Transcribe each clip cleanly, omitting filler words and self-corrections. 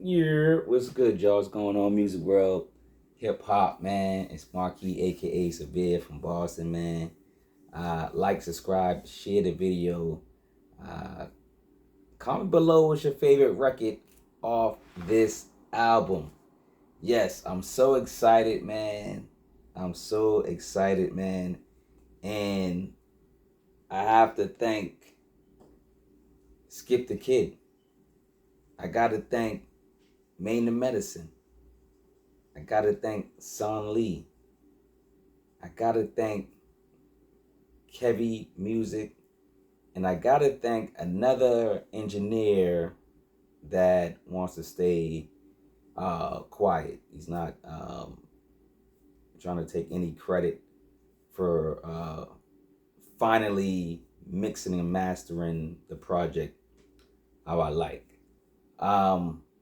Yeah, what's good, y'all? What's going on, music world? Hip hop, man. It's Marquis, aka Severe from Boston, man. Like, subscribe, share the video. Uh, Comment below what's your favorite record off this album. Yes, I'm so excited, man. I'm so excited, man. And I have to thank Skip the Kid. I gotta thank Maine the Medicine. I gotta thank SonLee. I gotta thank Kevy Music, and I gotta thank another engineer that wants to stay quiet. He's not trying to take any credit for finally mixing and mastering the project how I like.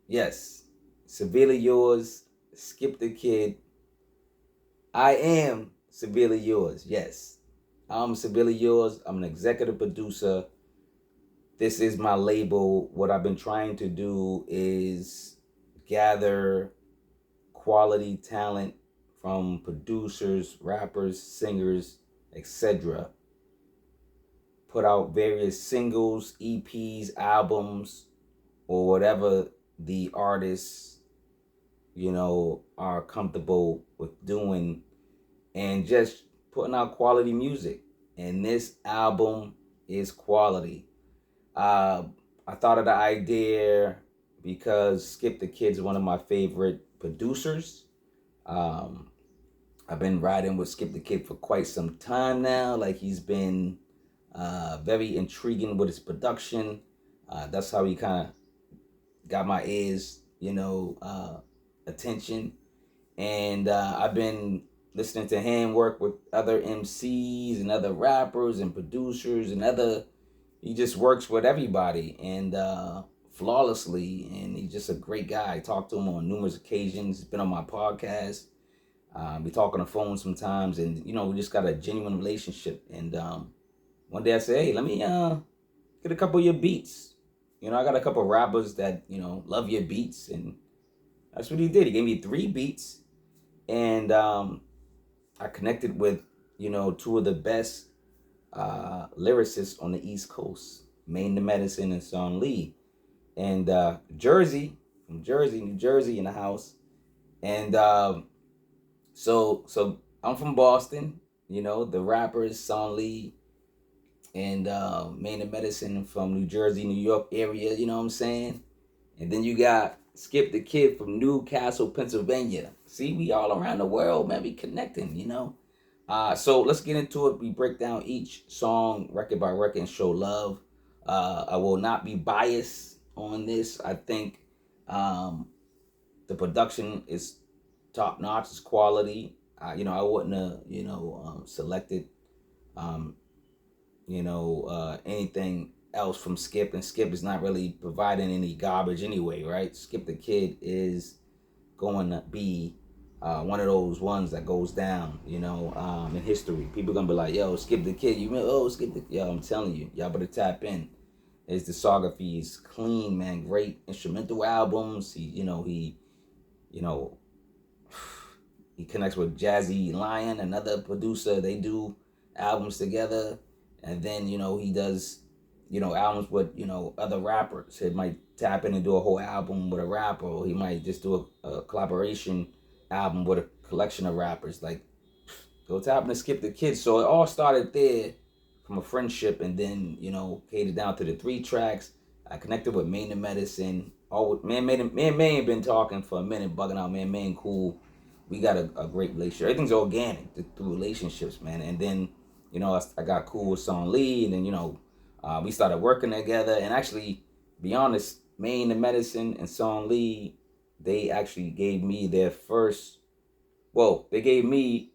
Yes, Severely Yours, Skip the Kid. I am Severely Yours. Yes, I'm Ceverely Yours. I'm an executive producer. This is my label. What I've been trying to do is gather quality talent from producers, rappers, singers, etc. Put out various singles, EPs, albums, or whatever the artists, are comfortable with doing, and just putting out quality music. And this album is quality. Uh, I thought of the idea because Skip the Kid's one of my favorite producers. Um, I've been riding with Skip the Kid for quite some time now. Like, he's been very intriguing with his production. That's how he kind of got my ears, attention. And I've been listening to him work with other MCs and other rappers and producers and other. He just works with everybody and flawlessly, and he's just a great guy. I talked to him on numerous occasions. He's been on my podcast. We talk on the phone sometimes, and we just got a genuine relationship. And one day I said, "Hey, let me get a couple of your beats." I got a couple of rappers that love your beats, and that's what he did. He gave me 3 beats, and I connected with two of the best lyricists on the East Coast, Maine the Medicine and SonLee, and from Jersey, New Jersey in the house. And so I'm from Boston. The rappers SonLee and Maine the Medicine from New Jersey, New York area. You know what I'm saying? And then you got Skip the Kid from Newcastle, Pennsylvania. See, we all around the world, man. We connecting. So let's get into it. We break down each song record by record and show love. I will not be biased on this. I think the production is top notch. It's quality. I wouldn't have selected um, anything else from Skip, and Skip is not really providing any garbage anyway, right? Skip the Kid is going to be one of those ones that goes down, in history. People gonna be like, "Yo, Skip the Kid," Skip the, yo, I'm telling you, y'all better tap in. His discography is clean, man. Great instrumental albums. You know, he connects with Jazzy Lion, another producer. They do albums together, and then he does albums with other rappers. He might tap in and do a whole album with a rapper, or he might just do a collaboration album with a collection of rappers. Like, go tap in and Skip the Kid. So it all started there from a friendship, and then catered down to the 3 tracks. I connected with Maine the Medicine. Me and Maine been talking for a minute, bugging out. Man, Maine cool. We got a great relationship. Everything's organic through relationships, man. And then I got cool with SonLee, and then we started working together. And actually, be honest, Maine the Medicine and SonLee, they actually gave me their first. Well, they gave me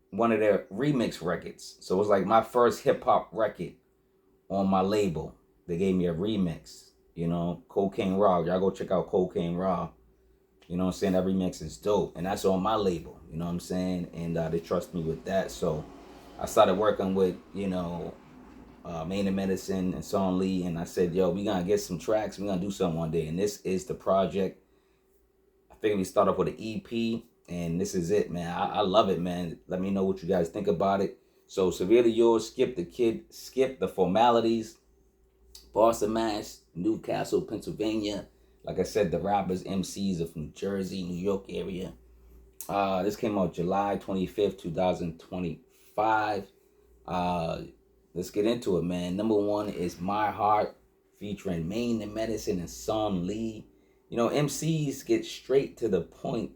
one of their remix records. So it was like my first hip hop record on my label. They gave me a remix. Cocaine Raw. Y'all go check out Cocaine Raw. You know what I'm saying? That remix is dope. And that's on my label. You know what I'm saying? And they trust me with that. So I started working with, Maine and Medicine and SonLee. And I said, yo, we going to get some tracks. We going to do something one day. And this is the project. I figured we start off with an EP, and this is it, man. I love it, man. Let me know what you guys think about it. So, Ceverely Yours, Skip the Kid, Skip the Formalities, Boston, Mass, Newcastle, Pennsylvania. Like I said, the rappers, MCs are from New Jersey, New York area. This came out July 25th, 2025. Uh, let's get into it, man. Number one is My Heart, featuring Maine the Medicine and SonLee. You know, MCs get straight to the point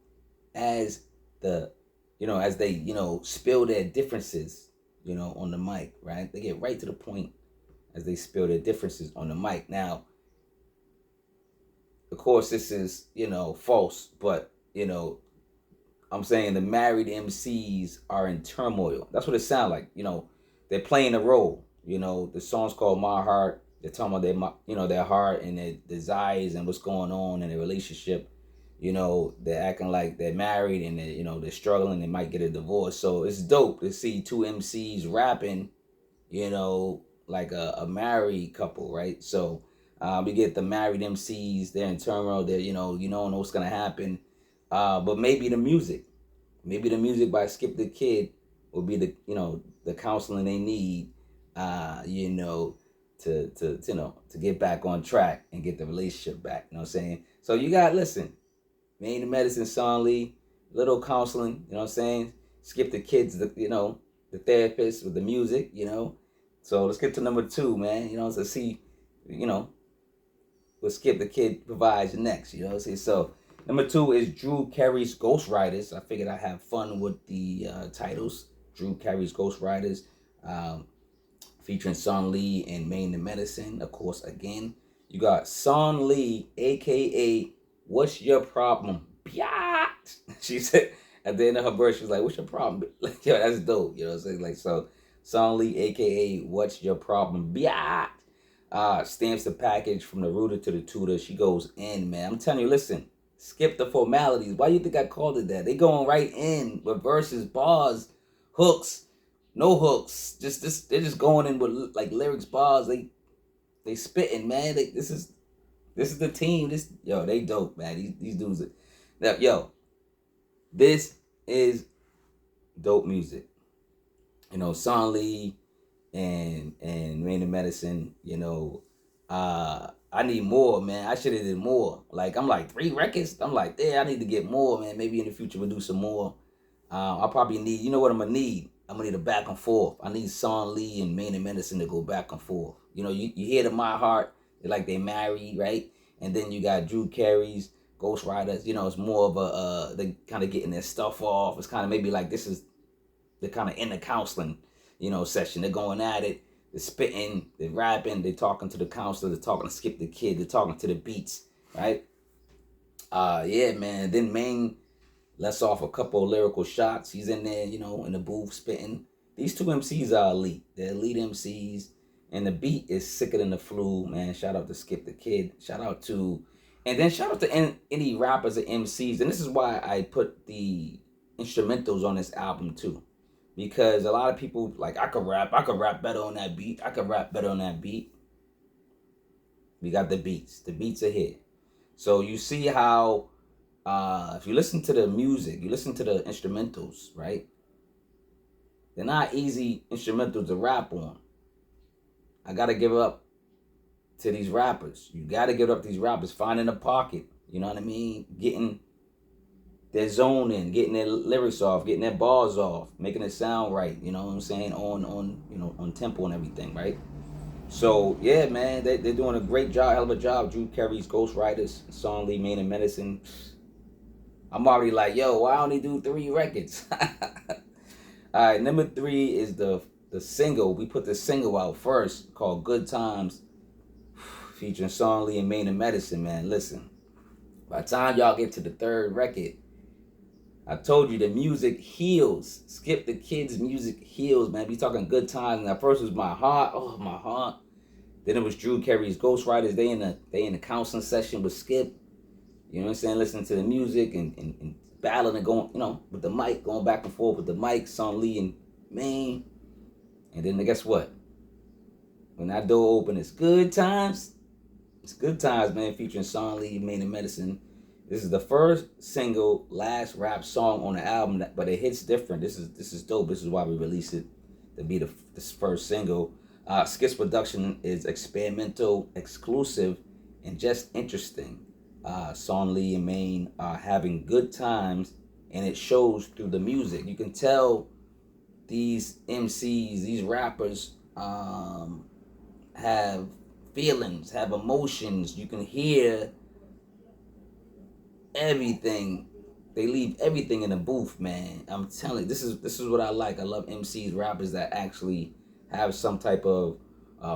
as as they, spill their differences, on the mic, right? They get right to the point as they spill their differences on the mic. Now, of course, this is, false, but, I'm saying the married MCs are in turmoil. That's what it sounds like. They're playing a role. The song's called My Heart. They're talking about their heart and their desires and what's going on in their relationship. They're acting like they're married and they're struggling. They might get a divorce. So it's dope to see two MCs rapping, like a married couple, right? So we get the married MCs. They're in turmoil. They're, you don't know what's going to happen. But maybe the music by Skip the Kid will be the counseling they need, to get back on track and get the relationship back. You know what I'm saying? So you got, listen, Maine the Medicine, SonLee, little counseling. You know what I'm saying? Skip the Kid's the therapist with the music. So let's get to number two, man. To see, what Skip the Kid provides next. See, so number two is Drew Carey's Ghostwriters. I figured I'd have fun with the titles. Drew Carey's Ghostwriters, featuring SonLee and Maine the Medicine. Of course, again, you got SonLee, aka What's Your Problem? Biat! She said at the end of her verse, she was like, "What's your problem?" Like, yo, that's dope. You know what I'm saying? Like, so SonLee, aka What's Your Problem? Biat! Stamps the package from the rooter to the tutor. She goes in, man. I'm telling you, listen, skip the formalities. Why you think I called it that? They going right in with verses, bars, hooks, no hooks. They're just going in with like lyrics, bars. They spitting, man. This is the team. They dope, man. These dudes. This is dope music. SonLee and Maine the Medicine. I need more, man. I should have did more. Like, I'm like 3 records. I'm like, yeah, I need to get more, man. Maybe in the future we'll do some more. I'll probably need, you know what I'm gonna need? I'm gonna need a back and forth. I need SonLee and Maine the Medicine to go back and forth. You hear the My Heart, they're like they married, right? And then you got Drew Carey's Ghostwriters. It's more of a they kind of getting their stuff off. It's kind of maybe like this is they're kind of in the counseling, session. They're going at it. They're spitting, they're rapping, they're talking to the counselor, they're talking to Skip the Kid, they're talking to the beats, right? Yeah, man. Then Maine lets off a couple of lyrical shots. He's in there, in the booth spitting. These two MCs are elite. They're elite MCs. And the beat is sicker than the flu, man. Shout out to Skip the Kid. Shout out to any rappers or MCs. And this is why I put the instrumentals on this album too. Because a lot of people, like, I could rap better on that beat. We got the beats. The beats are here. So you see how, if you listen to the music, you listen to the instrumentals, right? They're not easy instrumentals to rap on. I got to give up to these rappers. You got to give up to these rappers. Finding a pocket, you know what I mean? Getting their zone in, getting their lyrics off, getting their bars off, making it sound right, you know what I'm saying, on tempo and everything, right? So yeah, man, they're doing a great job, hell of a job. Drew Carey's Ghostwriters, SonLee, Maine and Medicine. I'm already like, yo, why don't they do 3 records? All right, number 3 is the single. We put the single out first called Good Times, featuring SonLee and Maine and Medicine, man. Listen, by the time y'all get to the 3rd record, I told you the music heals. Skip the Kid's music heals, man. We talking Good Times. And at first it was My Heart. Oh, My Heart. Then it was Drew Carey's Ghostwriters. They in the counseling session with Skip. You know what I'm saying? Listening to the music and battling and going, with the mic, going back and forth with the mic, SonLee and Maine. And then guess what? When that door opened, it's Good Times. It's Good Times, man, featuring SonLee, Maine and Medicine. This is the first single, last rap song on the album, but it hits different. This is dope. This is why we released it to be this first single. Skip's production is experimental, exclusive, and just interesting. SonLee and Maine are having good times, and it shows through the music. You can tell these MCs, these rappers, have feelings, have emotions. You can hear everything. They leave everything in the booth, man. I'm telling you, this is what I like. I love MCs, rappers that actually have some type of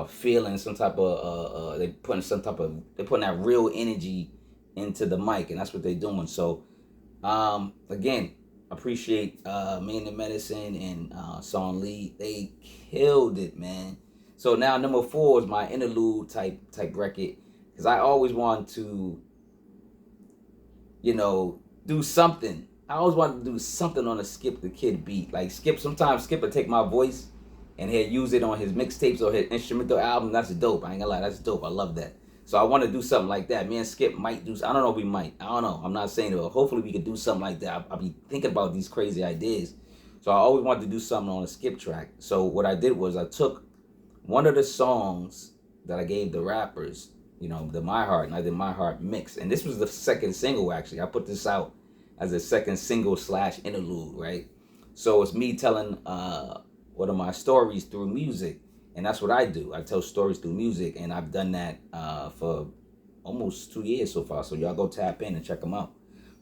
feeling, some type of they're putting that real energy into the mic, and that's what they're doing. So again, appreciate Maine and Medicine and SonLee. They killed it, man. So now number 4 is my interlude type record, because I always want to, do something. I always wanted to do something on a Skip the Kid beat. Like sometimes Skip would take my voice and he'd use it on his mixtapes or his instrumental album. That's dope. I ain't gonna lie, that's dope. I love that. So I want to do something like that. Me and Skip might do. I don't know if we might. I don't know. I'm not saying it, but hopefully we could do something like that. I'll be thinking about these crazy ideas. So I always wanted to do something on a Skip track. So what I did was I took one of the songs that I gave the rappers, the My Heart, and I did My Heart mix. And this was the second single, actually. I put this out as a second single / interlude, right? So it's me telling one of my stories through music. And that's what I do. I tell stories through music, and I've done that for almost 2 years so far. So y'all go tap in and check them out.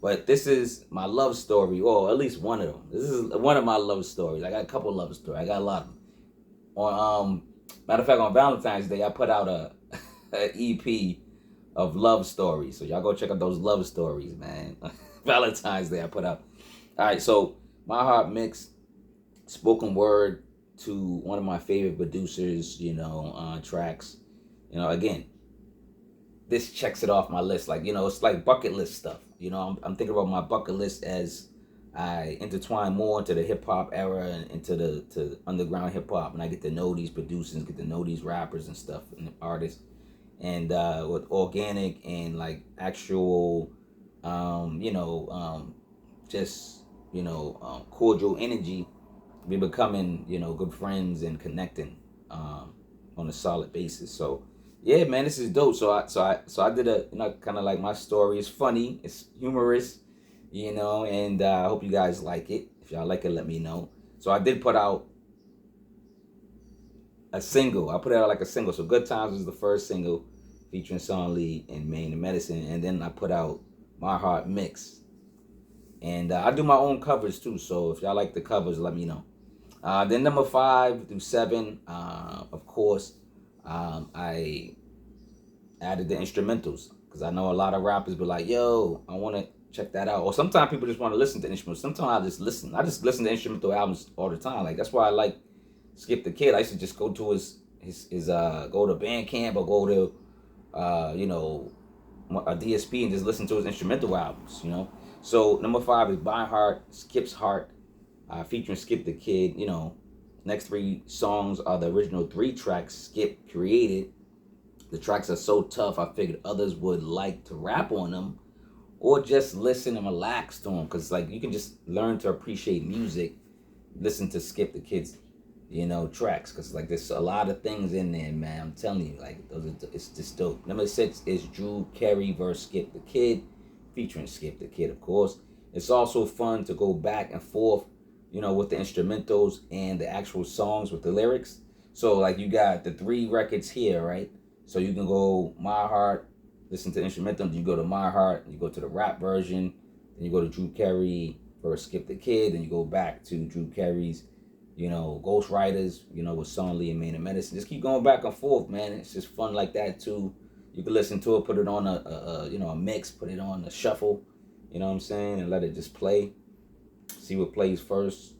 But this is my love story, or at least one of them. This is one of my love stories. I got a couple love stories. I got a lot of them. Matter of fact, on Valentine's Day, I put out a EP of love stories. So y'all go check out those love stories, man. Valentine's Day I put out. All right, so My Heart mix, spoken word to one of my favorite producers, tracks. Again, this checks it off my list. Like, it's like bucket list stuff. I'm thinking about my bucket list as I intertwine more into the hip hop era and into the underground hip hop, and I get to know these producers, get to know these rappers and stuff and artists, and with organic and like actual, cordial energy, we becoming good friends and connecting on a solid basis. So yeah, man, this is dope. So I did a kind of like my story. It's funny, it's humorous. And I hope you guys like it. If y'all like it, let me know. So I did put out a single. I put it out like a single. So Good Times was the first single featuring SonLee and Maine and Medicine. And then I put out My Heart Mix. And I do my own covers too. So if y'all like the covers, let me know. Then number 5 through 7, of course, I added the instrumentals. Because I know a lot of rappers be like, yo, I want to check that out. Or sometimes people just want to listen to instruments. Sometimes I just listen. I just listen to instrumental albums all the time. Like, that's why I like Skip the Kid. I used to just go to his go to Bandcamp or go to a DSP and just listen to his instrumental albums. So number 5 is My Heart, Skip's Heart, featuring Skip the Kid. Next 3 songs are the original 3 tracks Skip created. The tracks are so tough, I figured others would like to rap on them or just listen and relax to them. Because, like, you can just learn to appreciate music, listen to Skip the Kid's, tracks. Because, like, there's a lot of things in there, man. I'm telling you, like, it's just dope. Number 6 is Drew Carey vs. Skip the Kid, featuring Skip the Kid, of course. It's also fun to go back and forth, with the instrumentals and the actual songs with the lyrics. So, like, you got the 3 records here, right? So you can go My Heart, listen to the instrumental, you go to My Heart, you go to the rap version, then you go to Drew Carey vs. Skip the Kid, then you go back to Drew Carey's, Ghostwriters, with SonLee and Maine and Medicine. Just keep going back and forth, man. It's just fun like that too. You can listen to it, put it on a mix, put it on a shuffle, what I'm saying, and let it just play. See what plays first.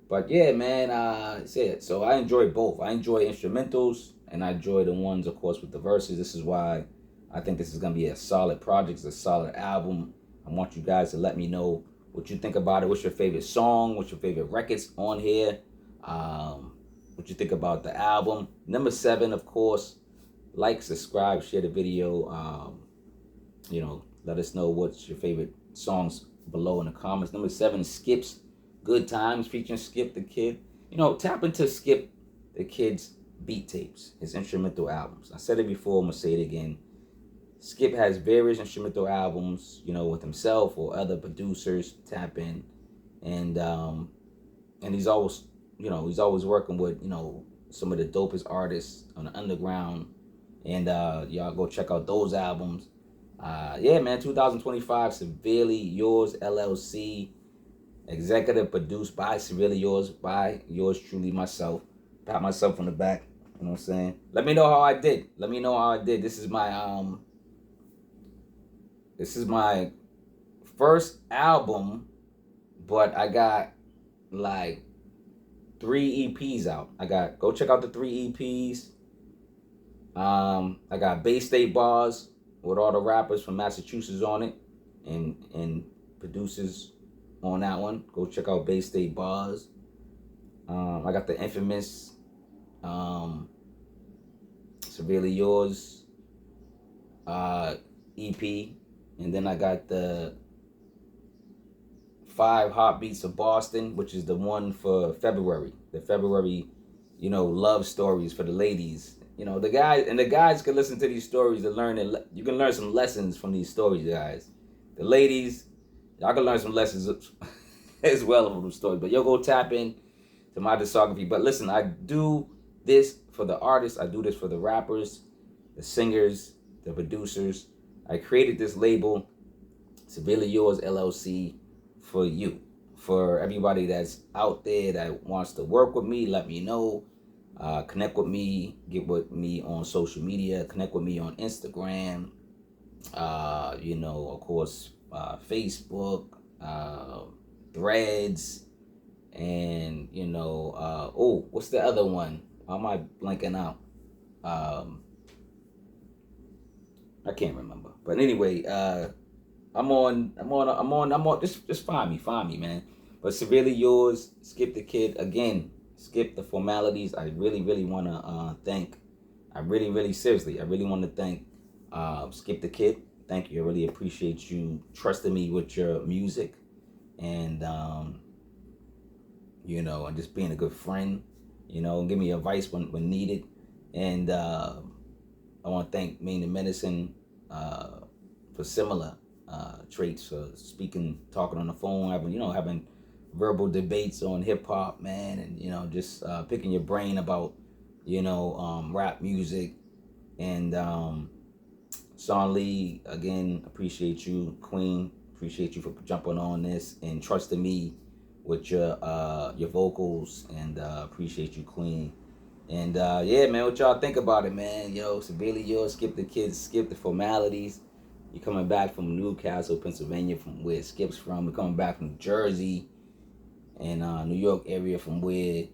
But yeah, man, that's it. So I enjoy both. I enjoy instrumentals, and I enjoy the ones, of course, with the verses. This is why I think this is going to be a solid project. It's a solid album. I want you guys to let me know what you think about it. What's your favorite song? What's your favorite records on here? What you think about the album? Number 7, of course, like, subscribe, share the video. Let us know what's your favorite songs below in the comments. Number 7, Skip's Good Times featuring Skip the Kid. Tap into Skip the Kid's beat tapes, his instrumental albums. I said it before, I'm gonna say it again. Skip has various instrumental albums, with himself or other producers. Tap in, and he's always, he's always working with, some of the dopest artists on the underground, and y'all go check out those albums. Yeah, man, 2025, Ceverely Yours LLC, executive produced by Ceverely Yours, by yours truly, myself. Pat myself on the back, you know what I'm saying? Let me know how I did. This is my first album, but I got like 3 EPs out. Go check out the 3 EPs. I got Bay State Bars with all the rappers from Massachusetts on it, and producers on that one. Go check out Bay State Bars. I got the infamous Severely Yours EP, and then I got the 5 Heartbeats of Boston, which is the one for February. The February, love stories for the ladies. The guys can listen to these stories and learn it. You can learn some lessons from these stories, guys. The ladies, y'all can learn some lessons as well from those stories. But yo, go tap in to my discography. But listen, I do this for the artists. I do this for the rappers, the singers, the producers. I created this label, Ceverely Yours LLC, for you. For everybody that's out there that wants to work with me, let me know. Connect with me. Get with me on social media. Connect with me on Instagram. Of course, Facebook, Threads, and what's the other one? Why am I blanking out? I can't remember. But anyway, I'm on. Just find me, man. But Severely Yours, Skip the Kid again. Skip the Formalities. I really want to thank. I really seriously. I really want to thank Skip the Kid. Thank you. I really appreciate you trusting me with your music, and and just being a good friend. Give me advice when needed. And I want to thank Maine Medicine for similar traits, for speaking, talking on the phone, having verbal debates on hip hop, man, and just picking your brain about rap music. And SonLee, again, appreciate you, Queen. Appreciate you for jumping on this and trusting me with your vocals, and appreciate you, Queen. And yeah, man, what y'all think about it, man? Severely Yours, Skip the Kids, Skip the Formalities. You're coming back from Newcastle, Pennsylvania, from where Skip's from. We're coming back from Jersey and New York area, from where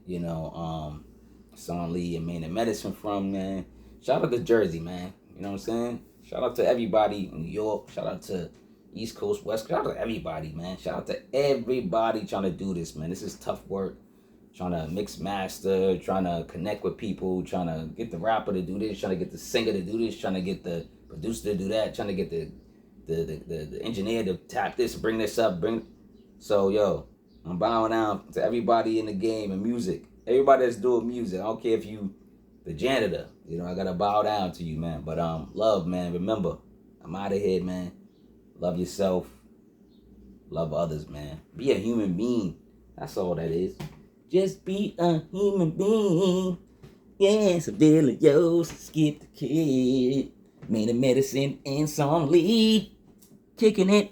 SonLee and Maine Medicine from, man. Shout out to Jersey, man. You know what I'm saying? Shout out to everybody in New York. Shout out to East Coast, West Coast. Shout out to everybody, man. Shout out to everybody trying to do this, man. This is tough work. Trying to mix master, trying to connect with people, trying to get the rapper to do this, trying to get the singer to do this, trying to get the producer to do that, trying to get the engineer to tap this, bring this up, So yo, I'm bowing down to everybody in the game and music. Everybody that's doing music. I don't care if you the janitor. I gotta bow down to you, man. But love, man. Remember, I'm out of here, man. Love yourself. Love others, man. Be a human being. That's all that is. Just be a human being. Yeah, Severely Yours, Skip the Kid. Maine Medicine and SonLee. Kicking it.